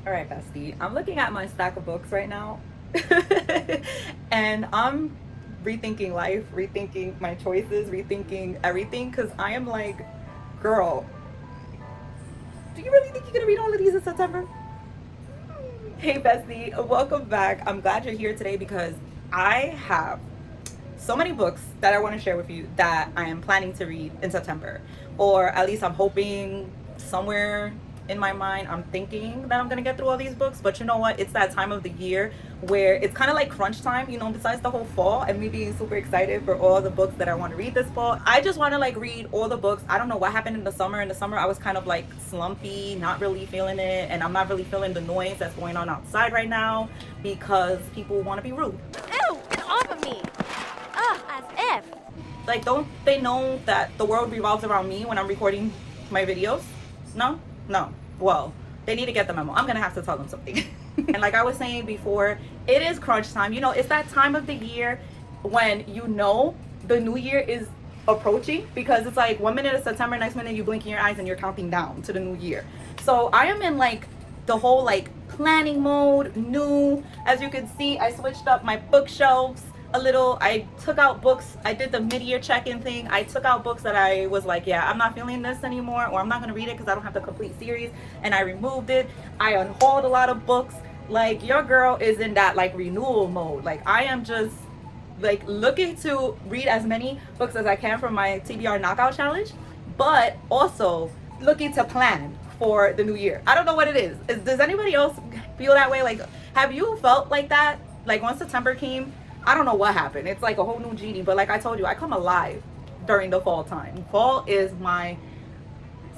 All right, bestie. I'm looking at my stack of books right now, and I'm rethinking life, rethinking my choices, rethinking everything. Cause I am like, girl, do you really think you're gonna read all of these in September? Hey, bestie, welcome back. I'm glad you're here today because I have so many books that I want to share with you that I am planning to read in September, or at least I'm hoping somewhere in my mind I'm thinking that I'm gonna get through all these books. But you know what, it's that time of the year where it's kind of like crunch time, you know, besides the whole fall and me being super excited for all the books that I want to read this fall. I just want to like read all the books. I don't know what happened in the summer. In the summer I was kind of like slumpy, not really feeling it, and I'm not really feeling the noise that's going on outside right now because people want to be rude. Ew, get off of me. Ugh, as if. Like, don't they know that the world revolves around me when I'm recording my videos? No? Well, they need to get the memo. I'm gonna have to tell them something. And like I was saying before, it is crunch time. You know, it's that time of the year when you know the new year is approaching, because it's like 1 minute is September, next minute you blinking your eyes and you're counting down to the new year. So I am in like the whole like planning mode. New, as you can see, I switched up my bookshelves a little. I took out books. I did the mid-year check-in thing. I took out books that I was like, yeah, I'm not feeling this anymore, or I'm not going to read it because I don't have the complete series, and I removed it. I unhauled a lot of books. Like, your girl is in that like renewal mode. Like, I am just like looking to read as many books as I can from my TBR knockout challenge, but also looking to plan for the new year. I don't know what it is. Does anybody else feel that way? Like, have you felt like that? Like, once September came, I don't know what happened. It's like a whole new genie. But like I told you, I come alive during the fall time. Fall is my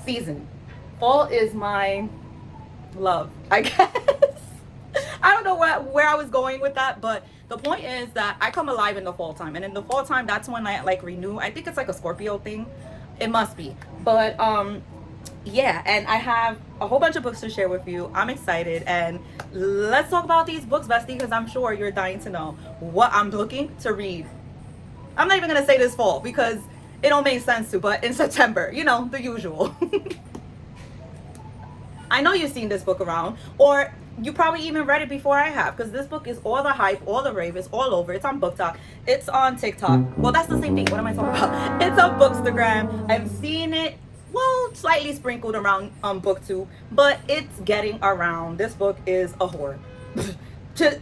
season. Fall is my love, I guess. I don't know where I was going with that, but the point is that I come alive in the fall time. And in the fall time, that's when I like renew. I think it's like a Scorpio thing. It must be. But yeah, and I have a whole bunch of books to share with you. I'm excited, and let's talk about these books, bestie, because I'm sure you're dying to know what I'm looking to read. I'm not even gonna say this fall because it don't make sense to, but in September, you know, the usual. I know you've seen this book around, or you probably even read it before I have, because this book is all the hype, all the rave, it's all over. It's on BookTok, it's on TikTok. Well, that's the same thing. What am I talking about? It's on Bookstagram. I've seen it, well, slightly sprinkled around on booktube, but it's getting around. This book is a whore.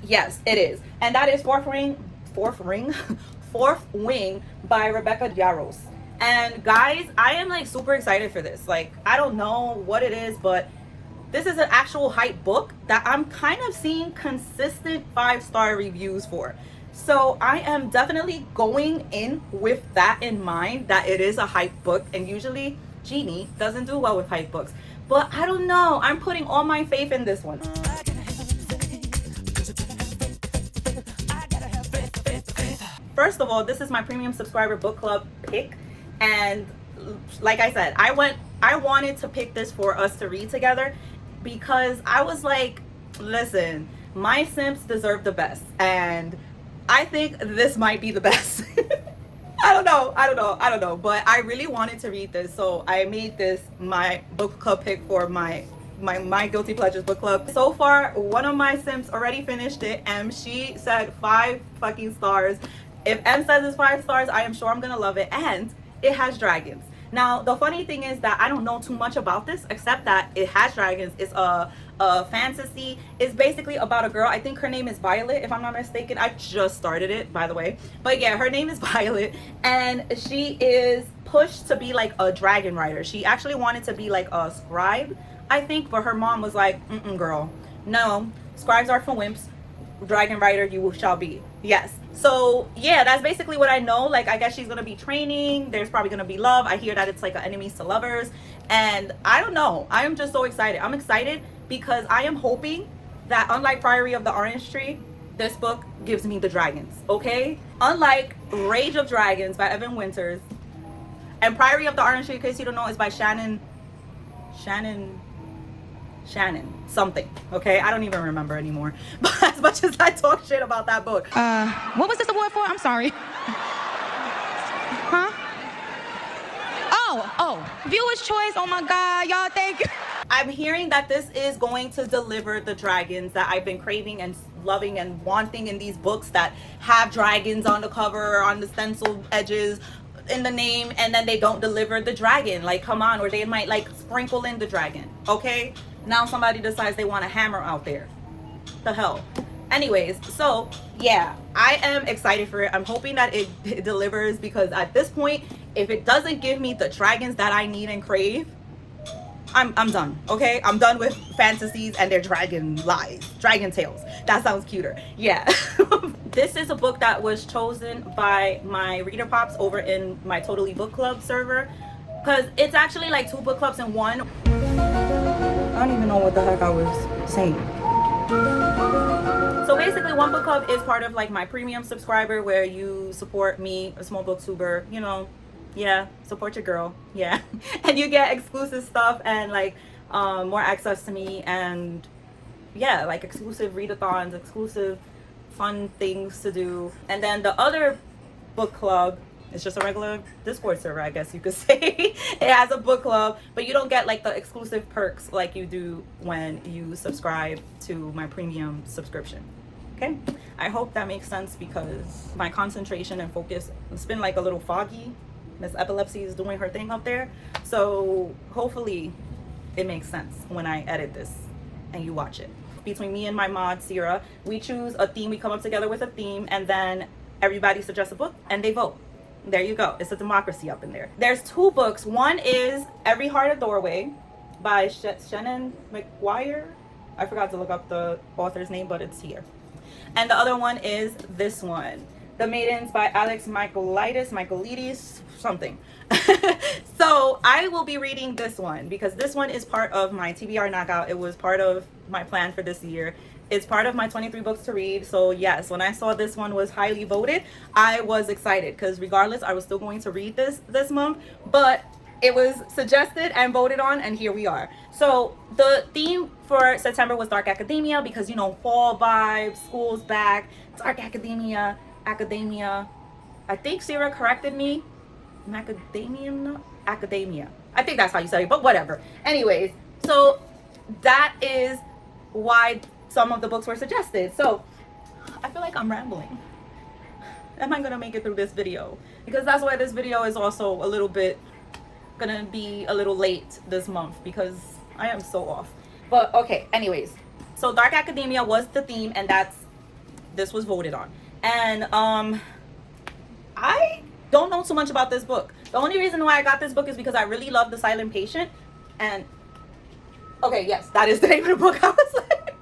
Yes, it is. And that is Fourth Wing by Rebecca Yarros. And guys, I am like super excited for this. Like, I don't know what it is, but this is an actual hype book that I'm kind of seeing consistent 5-star reviews for. So I am definitely going in with that in mind, that it is a hype book, and usually Genie doesn't do well with hype books, but I don't know, I'm putting all my faith in this one. First of all, this is my premium subscriber book club pick, and like I said, I wanted to pick this for us to read together because I was like, listen, my simps deserve the best, and I think this might be the best. I don't know, but I really wanted to read this, so I made this my book club pick for my Guilty Pleasures book club. So far, one of my simps already finished it, and she said 5 fucking stars. If M says it's 5 stars, I am sure I'm gonna love it, and it has dragons. Now, the funny thing is that I don't know too much about this, except that it has dragons. It's a fantasy. It's basically about a girl. I think her name is Violet, if I'm not mistaken. I just started it, by the way. But yeah, her name is Violet, and she is pushed to be like a dragon rider. She actually wanted to be like a scribe, I think, but her mom was like, girl, no, scribes are for wimps. Dragon rider you shall be. Yes. So yeah, that's basically what I know. Like, I guess she's gonna be training. There's probably gonna be love. I hear that it's like an enemies to lovers, and I don't know, I am just so excited. I'm excited because I am hoping that, unlike Priory of the Orange Tree, this book gives me the dragons. Okay, unlike Rage of Dragons by Evan Winters, and Priory of the Orange Tree, in case you don't know, is by Shannon something. Okay, I don't even remember anymore. But as much as I talk shit about that book, what was this award for? I'm sorry. Huh? Oh, viewer's choice. Oh my God, y'all, thank you. I'm hearing that this is going to deliver the dragons that I've been craving and loving and wanting in these books that have dragons on the cover, on the stencil edges, in the name, and then they don't deliver the dragon. Like, come on. Or they might like sprinkle in the dragon. Okay, now somebody decides they want a hammer out there. The hell. Anyways, so yeah, I am excited for it. I'm hoping that it delivers, because at this point, if it doesn't give me the dragons that I need and crave, I'm done. Okay, I'm done with fantasies and their dragon lies, dragon tales. That sounds cuter. Yeah. This is a book that was chosen by my reader pops over in my Totally Book Club server, because it's actually like 2 book clubs in one. I don't even know what the heck I was saying. So basically, one book club is part of like my premium subscriber, where you support me, a small booktuber, you know. Yeah, support your girl. Yeah. And you get exclusive stuff and like more access to me, and yeah, like exclusive readathons, exclusive fun things to do. And then the other book club, it's just a regular Discord server, I guess you could say. It has a book club, but you don't get like the exclusive perks like you do when you subscribe to my premium subscription. Okay, I hope that makes sense, because my concentration and focus, it's been like a little foggy. Miss Epilepsy is doing her thing up there, so hopefully it makes sense when I edit this and you watch it. Between me and my mod Sierra, we choose a theme. We come up together with a theme, and then everybody suggests a book and they vote. There you go. It's a democracy up in there. There's 2 books. One is Every Heart a Doorway by Shannon McGuire. I forgot to look up the author's name, but it's here. And the other one is this one, The Maidens by Alex Michaelides, something. So I will be reading this one, because this one is part of my TBR knockout. It was part of my plan for this year. It's part of my 23 books to read. So yes, when I saw this one was highly voted, I was excited, because regardless, I was still going to read this month, but it was suggested and voted on, and here we are. So the theme for September was Dark Academia, because, you know, fall vibes, school's back, Dark Academia. I think Sarah corrected me. Academia. I think that's how you say it, but whatever. Anyways, so that is why some of the books were suggested. So I feel like I'm rambling. Am I gonna make it through this video? Because that's why this video is also a little bit gonna be a little late this month, because I am so off. But okay, anyways, so Dark Academia was the theme, and this was voted on. And I don't know so much about this book. The only reason why I got this book is because I really love The Silent Patient. And okay, yes, that is the name of the book. I was like,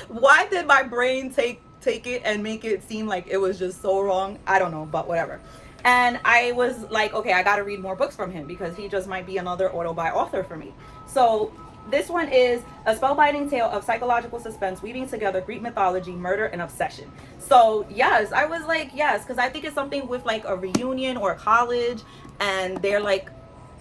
why did my brain take it and make it seem like it was just so wrong? I don't know, but whatever. And I was like, okay, I gotta read more books from him, because he just might be another auto-buy author for me. So this one is a spellbinding tale of psychological suspense weaving together Greek mythology, murder, and obsession. So yes, I was like, yes, because I think it's something with like a reunion or a college, and they're like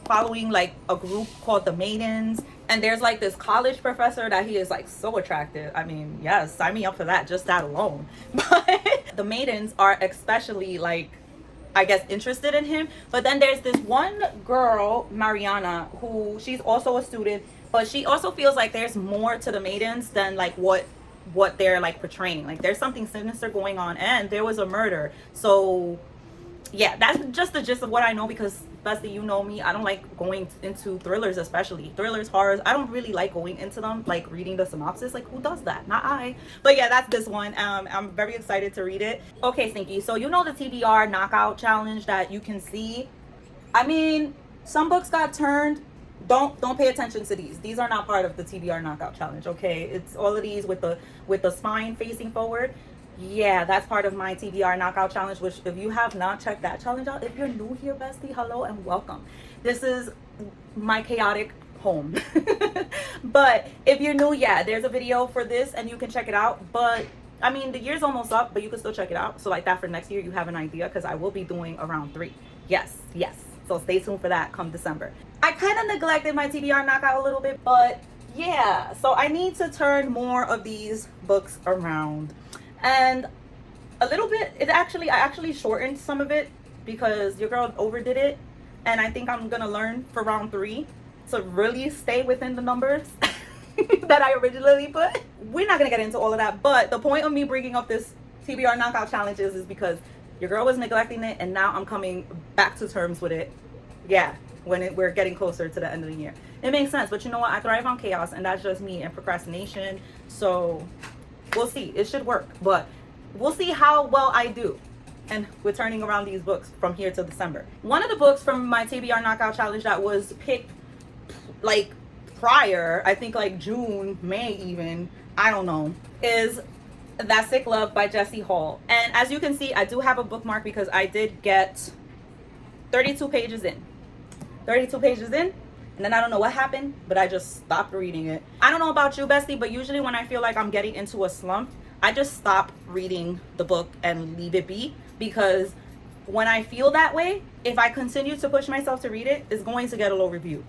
following like a group called the Maidens, and there's like this college professor that he is like so attractive. I mean, yes, sign me up for that, just that alone. But the Maidens are especially like, I guess, interested in him. But then there's this one girl, Mariana, who she's also a student, but she also feels like there's more to the Maidens than like what they're like portraying. Like there's something sinister going on, and there was a murder. So yeah, that's just the gist of what I know, because Bestie, you know me, I don't like going into thrillers, especially thrillers, horrors. I don't really like going into them, like reading the synopsis. Like, who does that? Not I. But yeah, that's this one. I'm very excited to read it. Okay, Stinky, so you know the TBR knockout challenge that you can see. I mean, some books got turned. Don't pay attention to these. These are not part of the TBR knockout challenge. Okay, it's all of these with the spine facing forward. Yeah, that's part of my TBR knockout challenge, which if you have not checked that challenge out, if you're new here, bestie, hello and welcome. This is my chaotic home. But if you're new, yeah, there's a video for this and you can check it out. But I mean, the year's almost up, but you can still check it out. So like that for next year, you have an idea, because I will be doing around 3. Yes. So stay tuned for that come December. I kind of neglected my TBR knockout a little bit, but yeah, so I need to turn more of these books around. And a little bit, I actually shortened some of it, because your girl overdid it, and I think I'm gonna learn for round 3 to really stay within the numbers that I originally put. We're not gonna get into all of that, but the point of me bringing up this TBR knockout challenges is because your girl was neglecting it, and now I'm coming back to terms with it. Yeah, when we're getting closer to the end of the year. It makes sense, but you know what? I thrive on chaos, and that's just me and procrastination. So we'll see. It should work, but we'll see how well I do. And we're turning around these books from here to December. One of the books from my TBR knockout challenge that was picked like prior, I think like June, May even, I don't know, is That Sick Love by Jessie Hall. And as you can see, I do have a bookmark because I did get 32 pages in. 32 pages in, and then I don't know what happened, but I just stopped reading it. I don't know about you, bestie, but usually when I feel like I'm getting into a slump, I just stop reading the book and leave it be, because when I feel that way, if I continue to push myself to read it, it's going to get a low review.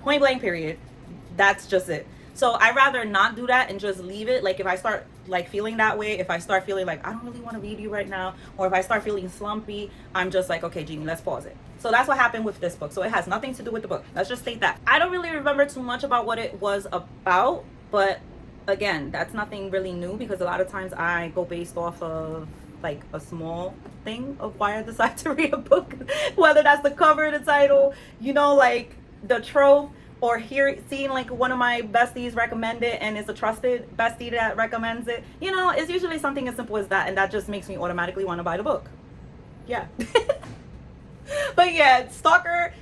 Point blank period. That's just it. So I'd rather not do that and just leave it. Like if I start like feeling that way, if I start feeling like I don't really want to read you right now, or if I start feeling slumpy, I'm just like, okay, Jeannie, let's pause it. So that's what happened with this book. So it has nothing to do with the book. Let's just state that. I don't really remember too much about what it was about, but again, that's nothing really new because a lot of times I go based off of like a small thing of why I decide to read a book, whether that's the cover, the title, you know, like the trope, or seeing like one of my besties recommend it and it's a trusted bestie that recommends it. You know, it's usually something as simple as that, and that just makes me automatically want to buy the book. Yeah. But yeah, stalker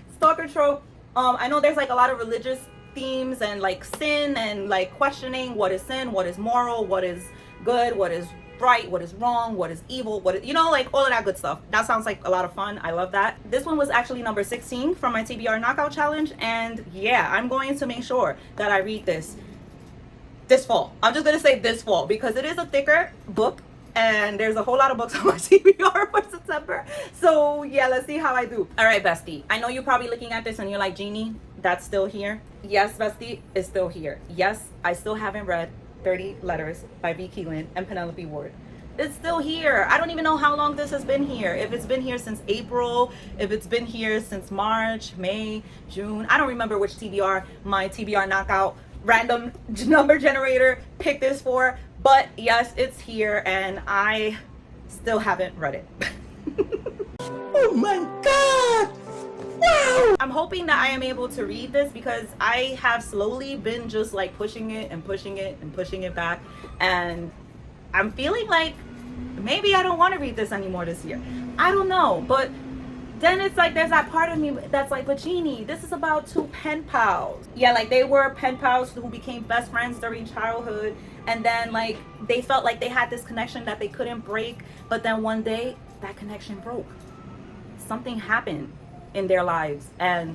trope. I know there's like a lot of religious themes and like sin and like questioning what is sin, what is moral, what is good, what is right, what is wrong, what is evil, what is, you know, like all of that good stuff. That sounds like a lot of fun. I love that. This one was actually number 16 from my TBR knockout challenge, and yeah, I'm going to make sure that I read this fall. I'm just gonna say this fall because it is a thicker book and there's a whole lot of books on my TBR for September. So yeah, let's see how I do. All right, bestie, I know you're probably looking at this and you're like, Jeannie, that's still here. Yes, bestie, it's still here. Yes, I still haven't read 30 Letters by V. Keelan and Penelope Ward. It's still here. I don't even know how long this has been here. If it's been here since April, if it's been here since March, May, June. I don't remember which TBR my TBR knockout random number generator picked this for, but yes, it's here and I still haven't read it. Oh my God! Wow! I'm hoping that I am able to read this because I have slowly been just like pushing it and pushing it and pushing it back, and I'm feeling like maybe I don't want to read this anymore this year. I don't know, but then it's like there's that part of me that's like, but Jeannie, this is about two pen pals. Yeah, like they were pen pals who became best friends during childhood, and then like they felt like they had this connection that they couldn't break, but then one day that connection broke. Something happened in their lives and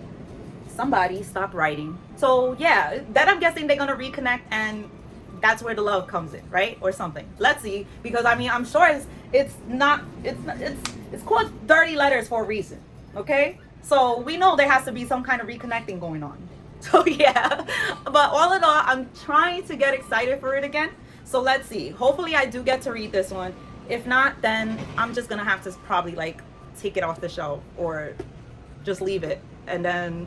somebody stopped writing. So yeah, then I'm guessing they're gonna reconnect and that's where the love comes in, right? Or something. Let's see, because I mean, I'm sure it's called 30 Letters for a reason, okay? So we know there has to be some kind of reconnecting going on. So yeah, but all in all, I'm trying to get excited for it again. So let's see. Hopefully I do get to read this one. If not, then I'm just gonna have to probably like take it off the shelf or just leave it and then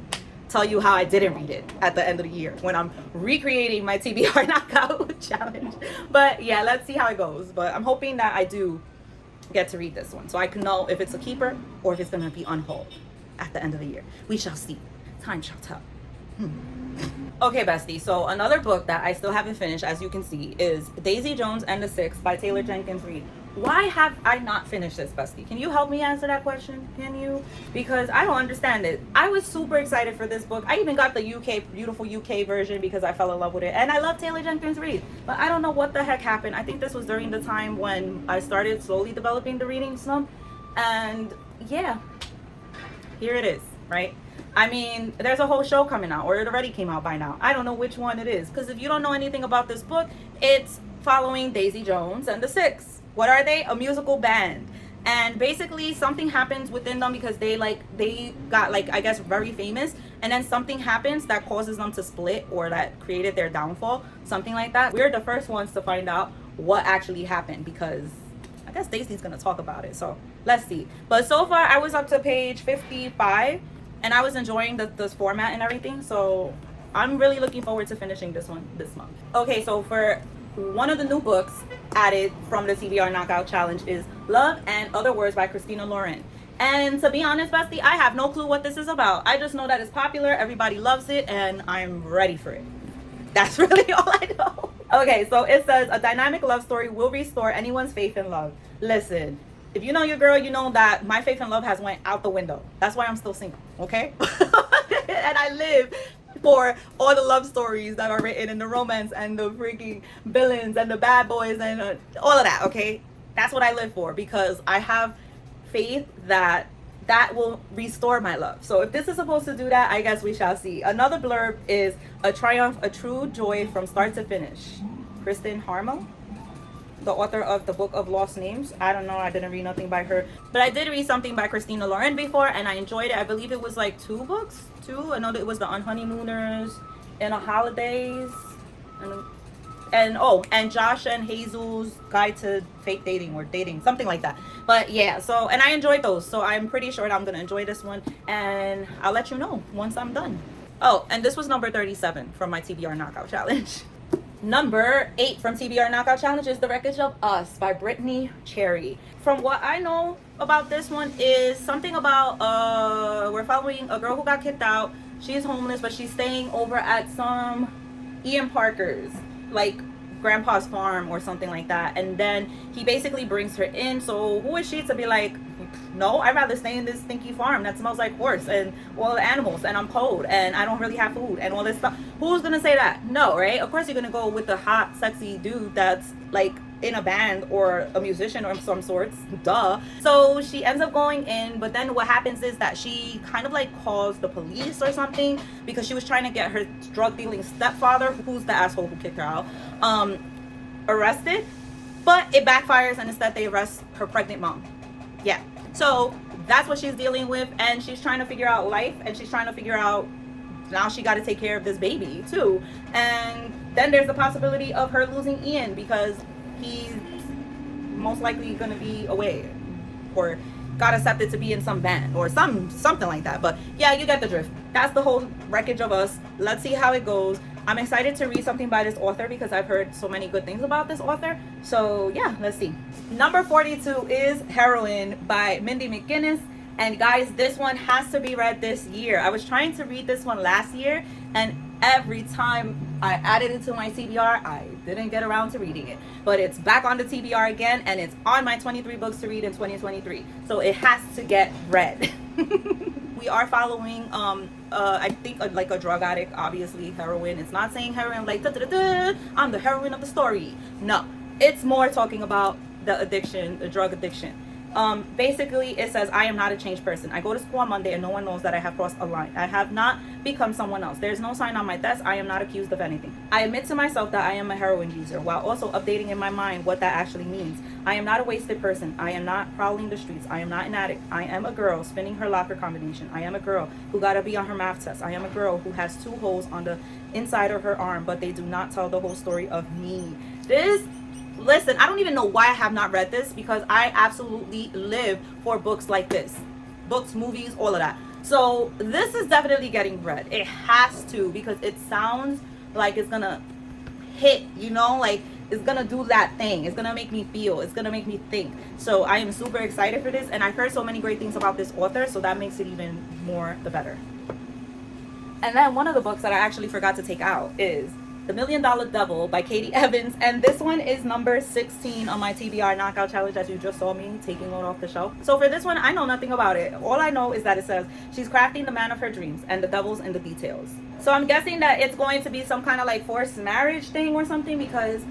tell you how I didn't read it at the end of the year when I'm recreating my TBR knockout challenge. But yeah, let's see how it goes. But I'm hoping that I do get to read this one so I can know if it's a keeper or if it's going to be unhauled at the end of the year. We shall see. Time shall tell. Okay, bestie, so another book that I still haven't finished, as you can see, is Daisy Jones and the Six by Taylor Jenkins Reid. Why have I not finished this, bestie? Can you help me answer that question? Can you? Because I don't understand it. I was super excited for this book. I even got the beautiful UK version because I fell in love with it. And I love Taylor Jenkins Reid. But I don't know what the heck happened. I think this was during the time when I started slowly developing the reading slump. And yeah, here it is, right? I mean, there's a whole show coming out, or it already came out by now. I don't know which one it is. Because if you don't know anything about this book, it's following Daisy Jones and the Six. What are they? A musical band. And basically something happens within them because they got like, I guess, very famous, and then something happens that causes them to split or that created their downfall, something like that. We're the first ones to find out what actually happened because I guess Daisy's gonna talk about it, so let's see. But so far I was up to page 55 and I was enjoying this format and everything, so I'm really looking forward to finishing this one this month. Okay, so for one of the new books added from the TBR Knockout Challenge is Love and Other Words by Christina Lauren. And to be honest, bestie, I have no clue what this is about. I just know that it's popular, everybody loves it, and I'm ready for it. That's really all I know. Okay, so it says, a dynamic love story will restore anyone's faith in love. Listen, if you know your girl, you know that my faith in love has went out the window. That's why I'm still single, okay? And I live for all the love stories that are written in the romance and the freaking villains and the bad boys and all of that, okay? That's what I live for, because I have faith that will restore my love. So if this is supposed to do that, I guess we shall see. Another blurb is a triumph, a true joy from start to finish. Kristen Harmel, the author of the Book of Lost Names. I don't know, I didn't read nothing by her, but I did read something by Christina Lauren before, and I enjoyed it. I believe it was like 2 books. I know that it was the Unhoneymooners and the Holidays, and Josh and Hazel's Guide to Fake Dating or Dating, something like that. But yeah, so, and I enjoyed those, so I'm pretty sure I'm gonna enjoy this one, and I'll let you know once I'm done. Oh, and this was number 37 from my TBR Knockout Challenge. Number 8 from TBR Knockout Challenge is The Wreckage of Us by Brittany Cherry. From what I know about this one is something about we're following a girl who got kicked out. She's homeless, but she's staying over at some Ian Parker's, like grandpa's farm or something like that, and then he basically brings her in. So who is she to be like, no, I'd rather stay in this stinky farm that smells like horse and all the animals, and I'm cold and I don't really have food and all this stuff? Who's gonna say that? No, right? Of course you're gonna go with the hot sexy dude that's like in a band or a musician or some sorts, duh. So she ends up going in, but then what happens is that she kind of like calls the police or something because she was trying to get her drug dealing stepfather, who's the asshole who kicked her out, arrested. But it backfires, and instead they arrest her pregnant mom. Yeah, so that's what she's dealing with, and she's trying to figure out life, and she's trying to figure out now she got to take care of this baby too. And then there's the possibility of her losing Ian because he's most likely going to be away or got accepted to be in some band or something like that. But yeah, you get the drift. That's the whole Wreckage of Us. Let's see how it goes. I'm excited to read something by this author because I've heard so many good things about this author. So yeah, let's see. Number 42 is Heroine by Mindy McGinnis. And guys, this one has to be read this year. I was trying to read this one last year, and every time I added it to my TBR, I didn't get around to reading it. But it's back on the TBR again, and it's on my 23 books to read in 2023. So it has to get read. We are following, I think, like a drug addict, obviously, heroine. It's not saying heroine like, I'm the heroine of the story. No, it's more talking about the addiction, the drug addiction. Basically it says, I am not a changed person. I go to school on Monday and no one knows that I have crossed a line. I have not become someone else. There's no sign on my desk. I am not accused of anything. I admit to myself that I am a heroin user while also updating in my mind what that actually means. I am not a wasted person. I am not prowling the streets. I am not an addict. I am a girl spinning her locker combination. I am a girl who gotta be on her math test. I am a girl who has 2 holes on the inside of her arm, but they do not tell the whole story of me. Listen, I don't even know why I have not read this because I absolutely live for books like this. Books, movies, all of that. So this is definitely getting read. It has to, because it sounds like it's gonna hit, you know, like it's gonna do that thing. It's gonna make me feel, it's gonna make me think. So I am super excited for this, and I've heard so many great things about this author, so that makes it even more the better. And then one of the books that I actually forgot to take out is The $1 Million Devil by Katie Evans, and this one is number 16 on my TBR Knockout Challenge, as you just saw me taking it off the shelf. So for this one, I know nothing about it. All I know is that it says she's crafting the man of her dreams and the devil's in the details. So I'm guessing that it's going to be some kind of like forced marriage thing or something, because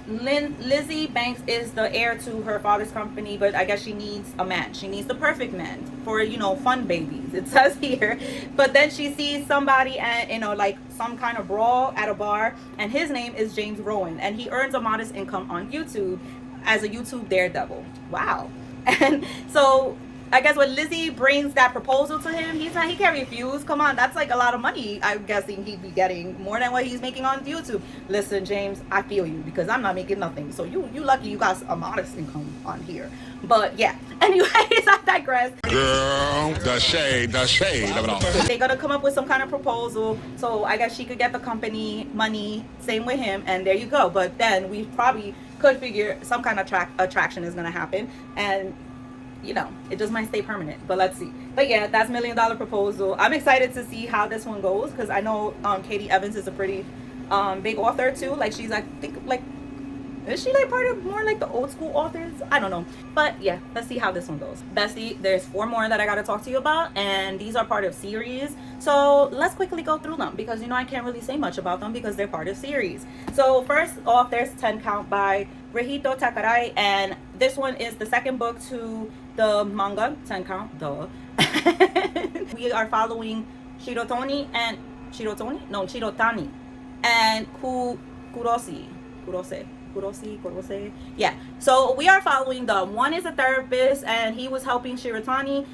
Lizzie Banks is the heir to her father's company, but I guess she needs a man. She needs the perfect man for, you know, fun babies, it says here. But then she sees somebody and, you know, like some kind of brawl at a bar, and his name is James Rowan, and he earns a modest income on YouTube as a YouTube daredevil. Wow. And so I guess when Lizzie brings that proposal to him, he can't refuse. Come on, that's like a lot of money. I'm guessing he'd be getting more than what he's making on YouTube. Listen, James, I feel you because I'm not making nothing. So you lucky you got a modest income on here. But yeah, anyways, I digress. Girl, the shade of it all. They're gonna come up with some kind of proposal, so I guess she could get the company money, same with him, and there you go. But then we probably could figure some kind of attraction is gonna happen, and you know, it just might stay permanent, but let's see. But yeah, that's $1 Million Proposal. I'm excited to see how this one goes because I know Katie Evans is a pretty big author too. Like she's, I think, like, is she like part of more like the old school authors? I don't know. But yeah, let's see how this one goes. Bestie, there's 4 more that I gotta talk to you about, and these are part of series. So let's quickly go through them because, you know, I can't really say much about them because they're part of series. So first off, there's 10 Count by Rahito Takarai, and this one is the second book to the manga 10 Count. Duh. We are following Shirotani and Kurose. Yeah, so we are following them. One is a therapist, and he was helping Shirotani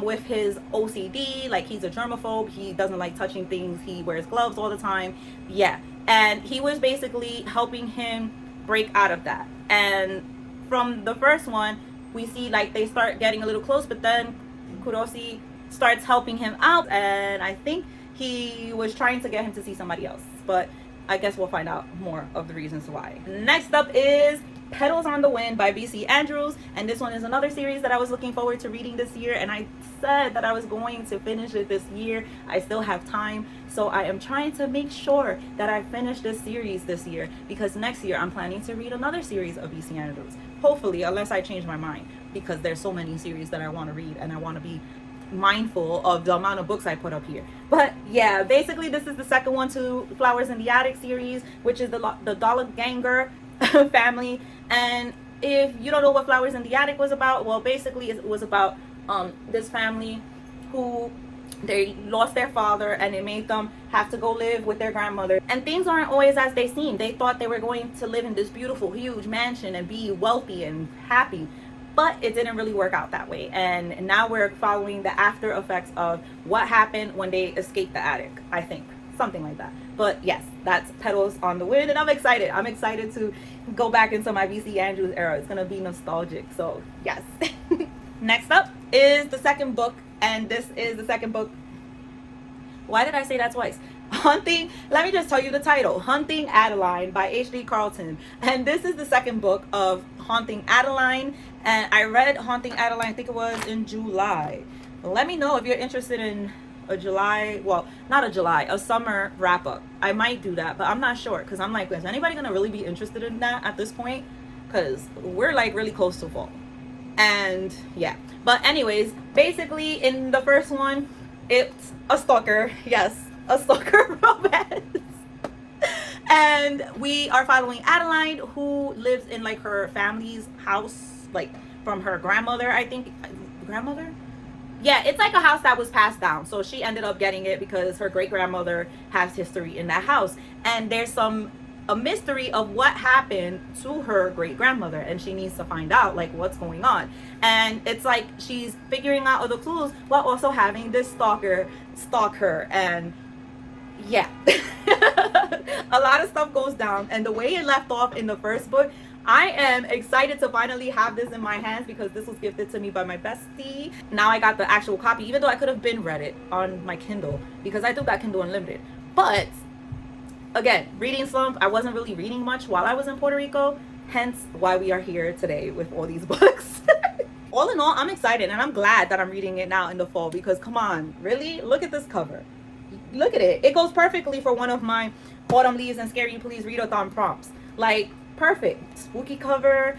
with his OCD. Like, he's a germaphobe, he doesn't like touching things, he wears gloves all the time. Yeah, and he was basically helping him break out of that. And from the first one, we see like they start getting a little close, but then Kurosi starts helping him out, and I think he was trying to get him to see somebody else, but I guess we'll find out more of the reasons why. Next up is Petals on the Wind by B.C. Andrews, and this one is another series that I was looking forward to reading this year, and I said that I was going to finish it this year. I still have time, so I am trying to make sure that I finish this series this year, because next year I'm planning to read another series of B.C. Andrews. Hopefully, unless I change my mind, because there's so many series that I want to read, and I want to be mindful of the amount of books I put up here. But yeah, basically this is the second one to Flowers in the Attic series, which is the Doppelganger family. And if you don't know what Flowers in the Attic was about, well, basically it was about this family who they lost their father, and it made them have to go live with their grandmother, and things aren't always as they seem. They thought they were going to live in this beautiful huge mansion and be wealthy and happy, but it didn't really work out that way. And now we're following the after effects of what happened when they escaped the attic, I think, something like that. But yes, that's Petals on the Wind, and I'm excited to go back into my B.C. Andrews era. It's gonna be nostalgic, so yes. Next up is the second book, and this is the second book. Why did I say that twice? Let me just tell you the title, Hunting Adeline by H.D. Carlton. And this is the second book of Haunting Adeline, and I read Haunting Adeline, I think it was in July. Let me know if you're interested in a summer wrap up. I might do that, but I'm not sure, because I'm like, is anybody gonna really be interested in that at this point? Because we're like really close to fall. And yeah, but anyways, basically in the first one, it's a stalker. Yes, a stalker romance. And we are following Adeline, who lives in like her family's house, like from her grandmother, I think. Grandmother? Yeah, it's like a house that was passed down. So she ended up getting it because her great grandmother has history in that house. And there's a mystery of what happened to her great grandmother, and she needs to find out like what's going on. And it's like she's figuring out all the clues while also having this stalker stalk her. And yeah, a lot of stuff goes down. And the way it left off in the first book, I am excited to finally have this in my hands because this was gifted to me by my bestie. Now I got the actual copy, even though I could have been read it on my Kindle because I do got Kindle Unlimited. But again, reading slump, I wasn't really reading much while I was in Puerto Rico, hence why we are here today with all these books. All in all, I'm excited, and I'm glad that I'm reading it now in the fall because come on, really? Look at this cover. Look at it. It goes perfectly for one of my Autumn Leaves and Scary Please Readathon prompts. Like, perfect. Spooky cover,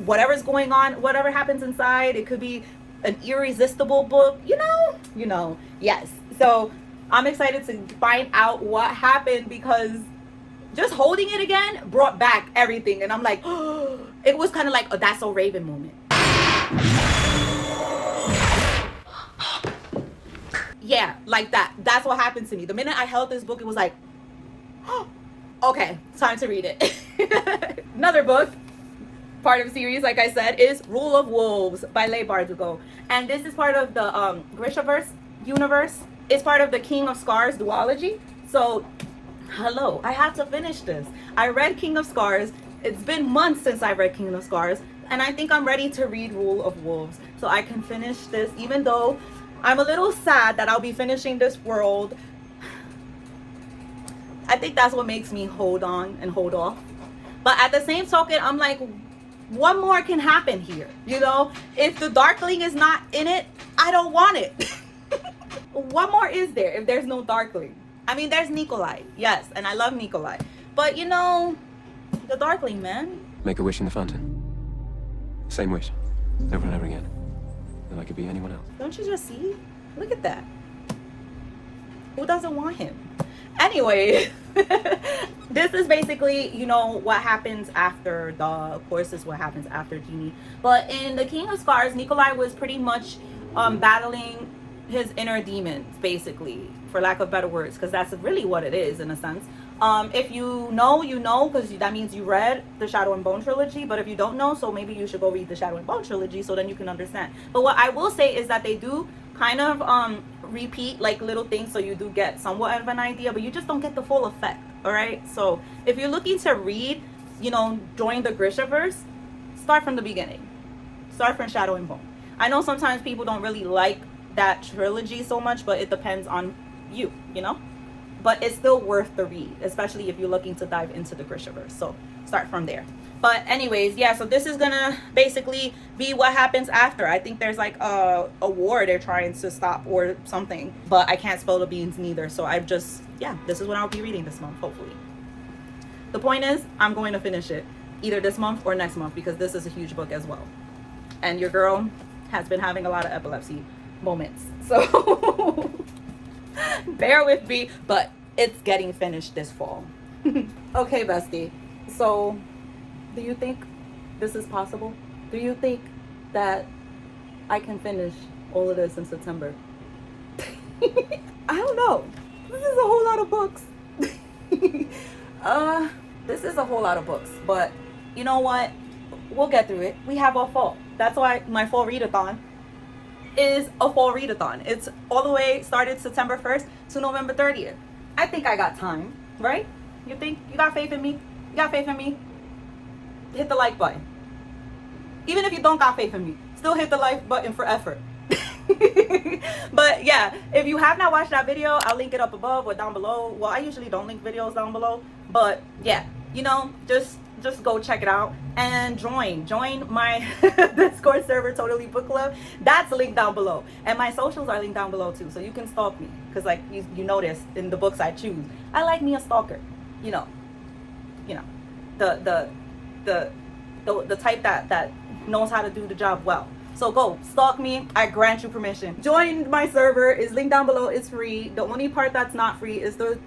whatever's going on, whatever happens inside. It could be an irresistible book, you know, yes. So I'm excited to find out what happened because just holding it again brought back everything. And I'm like, oh, it was kind of like a That's So Raven moment. Yeah, like that. That's what happened to me. The minute I held this book, it was like, oh, okay, time to read it. Another book, part of the series, like I said, is Rule of Wolves by Leigh Bardugo. And this is part of the Grishaverse universe. It's part of the King of Scars duology. So, hello, I have to finish this. I read King of Scars. It's been months since I read King of Scars. And I think I'm ready to read Rule of Wolves. So I can finish this, even though I'm a little sad that I'll be finishing this world. I think that's what makes me hold on and hold off. But at the same token, I'm like, what more can happen here? You know, if the Darkling is not in it, I don't want it. What more is there if there's no Darkling? I mean, there's Nikolai, yes, and I love Nikolai. But you know, the Darkling, man. Make a wish in the fountain. Same wish, over and over again. Then I could be anyone else. Don't you just see? Look at that. Who doesn't want him? Anyway, this is basically, you know, what happens after the, of course, is what happens after Genie. But in the King of Scars, Nikolai was pretty much battling his inner demons, basically, for lack of better words, because that's really what it is, in a sense. If you know, you know, because that means you read the Shadow and Bone trilogy. But if you don't know, so maybe you should go read the Shadow and Bone trilogy, so then you can understand. But what I will say is that they do kind of repeat like little things, so you do get somewhat of an idea, but you just don't get the full effect. All right, so if you're looking to read, you know, join the Grishaverse, start from the beginning. Start from Shadow and Bone. I know sometimes people don't really like that trilogy so much, but it depends on you, you know. But it's still worth the read, especially if you're looking to dive into the Grishaverse. So start from there. But anyways, yeah, so this is gonna basically be what happens after. I think there's like a war they're trying to stop or something, but I can't spill the beans neither. So I just, yeah, this is what I'll be reading this month, hopefully. The point is, I'm going to finish it either this month or next month, because this is a huge book as well. And your girl has been having a lot of epilepsy moments. So bear with me, but it's getting finished this fall. Okay, bestie. So do you think this is possible? Do you think that I can finish all of this in September? I don't know. This is a whole lot of books. This is a whole lot of books, but you know what? We'll get through it. We have our fall. That's why my fall readathon is a fall readathon. It's all the way started September 1st to November 30th. I think I got time, right? You think? You got faith in me? You got faith in me? Hit the like button. Even if you don't got faith in me, still hit the like button for effort. But yeah, if you have not watched that video, I'll link it up above or down below. Well, I usually don't link videos down below, but yeah, you know, just go check it out and join my Discord server, Totally Book Club. That's linked down below, and my socials are linked down below too, so you can stalk me, because like you notice in the books I choose, I like me a stalker, you know the type that knows how to do the job well. So go stalk me. I grant you permission. Join my server. Is linked down below. It's free. The only part that's not free is the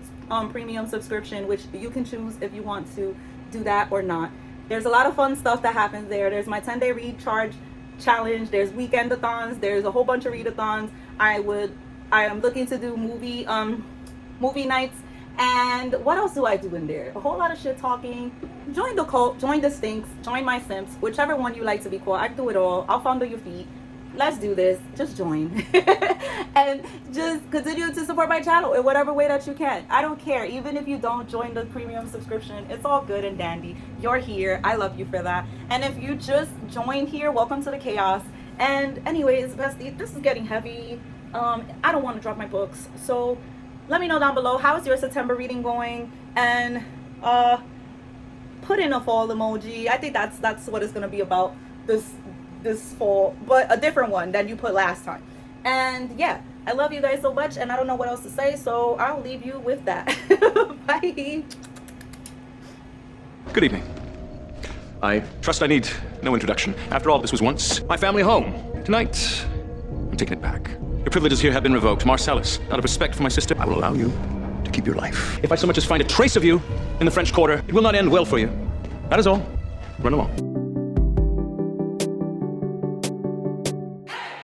premium subscription, which you can choose if you want to do that or not. There's a lot of fun stuff that happens there. There's my 10-day read charge challenge. There's weekend-a-thons. There's a whole bunch of readathons. I am looking to do movie nights. And what else do I do in there? A whole lot of shit talking. Join the cult, join the stinks, join my simps, whichever one you like to be called. I do it all. I'll fondle your feet. Let's do this. Just join. And just continue to support my channel in whatever way that you can. I don't care. Even if you don't join the premium subscription, it's all good and dandy. You're here. I love you for that. And if you just joined here, welcome to the chaos. And anyways, bestie, this is getting heavy. I don't want to drop my books. So let me know down below, how is your September reading going? And put in a fall emoji. I think that's what it's gonna be about this fall, but a different one than you put last time. And yeah, I love you guys so much, and I don't know what else to say, so I'll leave you with that. Bye. Good evening. I trust I need no introduction. After all, this was once my family home. Tonight, I'm taking it back. Your privileges here have been revoked. Marcellus, out of respect for my sister, I will allow you to keep your life. If I so much as find a trace of you in the French Quarter, it will not end well for you. That is all. Run along.